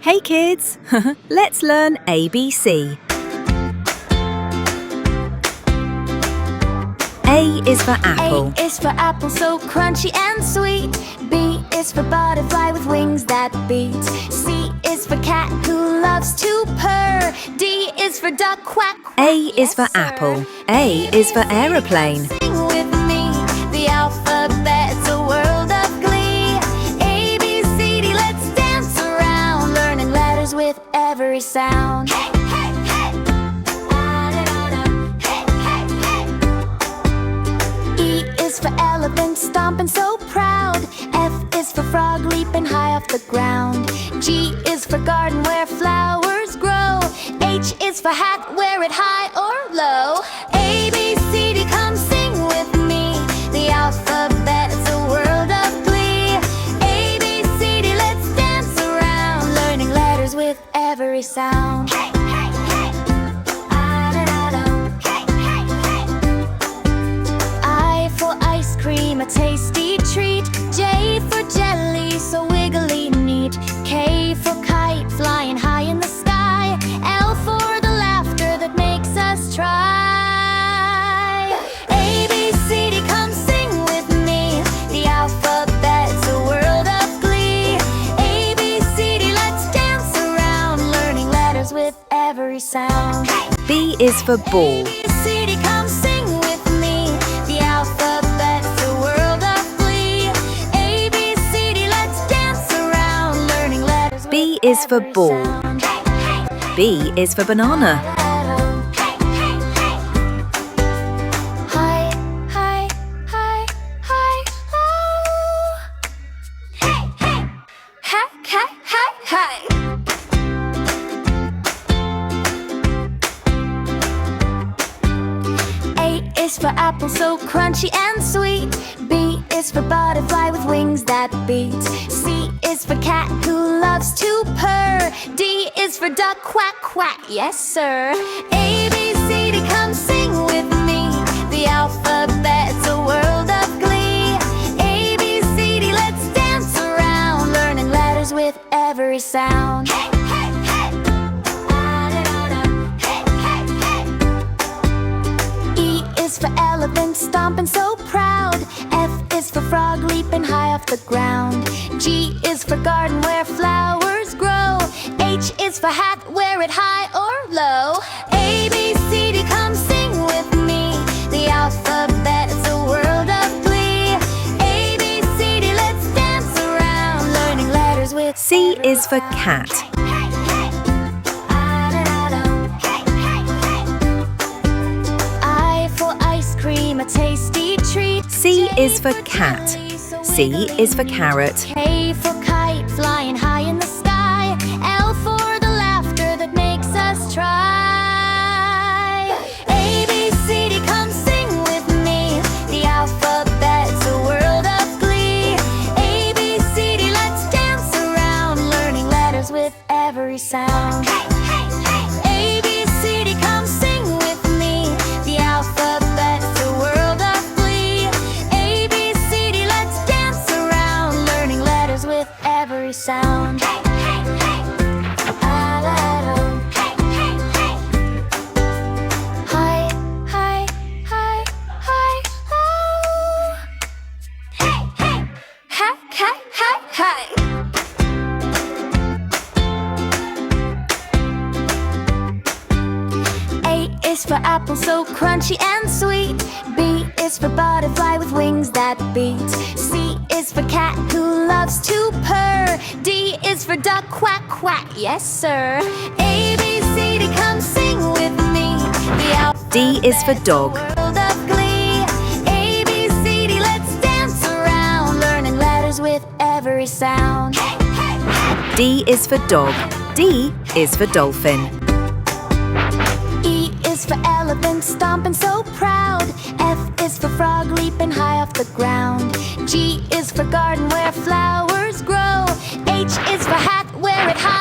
Hey kids, let's learn ABC. A is for apple. A is for apple, so crunchy and sweet. B is for butterfly with wings that beat. C is for cat who loves to purr. D is for duck, quack, quack. A is for apple. A is for aeroplane. Sing with me, the alphabet's a world of glee. A, B, C, D, let's dance around, learning letters with every sound. Hey, hey, hey. Hey, hey, hey. E is for elephant, stomping so proud. F is for frog, leaping high off the ground. G is for garden where flowers grow. H is for hat, wear it high or low. A, B, C, D, come sing with me, the alphabet's a world of glee. A, B, C, D, let's dance around, learning letters with every sound. Hey, hey, hey. Hey, hey, hey. I for ice cream, a tasty treat. J for jelly, so wiggly neat. K for kite, flying high in the sky. L for the laughter that makes us try. A, B, C, D, come sing with me, the alphabet's a world of glee. A, B, C, D, let's dance around, learning letters with every sound. B is for ball. A, B, C, D, come sing with me, the alphabet's a world of glee. A, B, C, D, let's dance around, learning letters with B is for every ball. sound. B is for banana. Hi, hi, hi, hi, oh. Hey, hey. Hi, hi, hi, hi. A is for apple, so crunchy and sweet. B is for butterfly with wings that beat. C is for cat who loves to purr. D is for duck, quack, quack, yes sir. A, B, C, D, come sing with me, the alphabet's a world of glee. A, B, C, D, let's dance around, learning letters with every sound. Hey, hey, hey. Hey, hey, hey. E is for elephant, stomping so proud. F is for frog, leaping high off the ground. G is for garden where flowers grow. H is for hat, wear it high or low. A, B, C, D, come sing with me, the alphabet's a world of glee. A, B, C, D, let's dance around, learning letters with C is for cat. I for ice cream, a tasty treat. C is for cat. C is for carrot. K for kite, flying high in the sky. L for the laughter that makes us try. A, B, C, D, come sing with me, the alphabet's a world of glee. A, B, C, D, let's dance around, learning letters with every sound. A, B, C, D, come sing with me, the alphabet's a world of glee. A, B, C, D, let's dance around, learning letters with every sound. Hi, hi, hi, hi, oh. Hey, hey. Hi, hi, hi, hi. A is for apple, so crunchy and sweet. B is for butterfly with wings that beat. C is for cat who loves to purr. D is for duck, quack, quack, yes sir. A, B, C, D, come sing with me, the alphabet D is for dog. world of glee. A, B, C, D, let's dance around, learning letters with every sound. D is for dog. D is for dolphin. E is for elephant, stomping so proud. F is for frog, leaping high off the ground. G is for garden where flowers grow. H is for hat, wear it high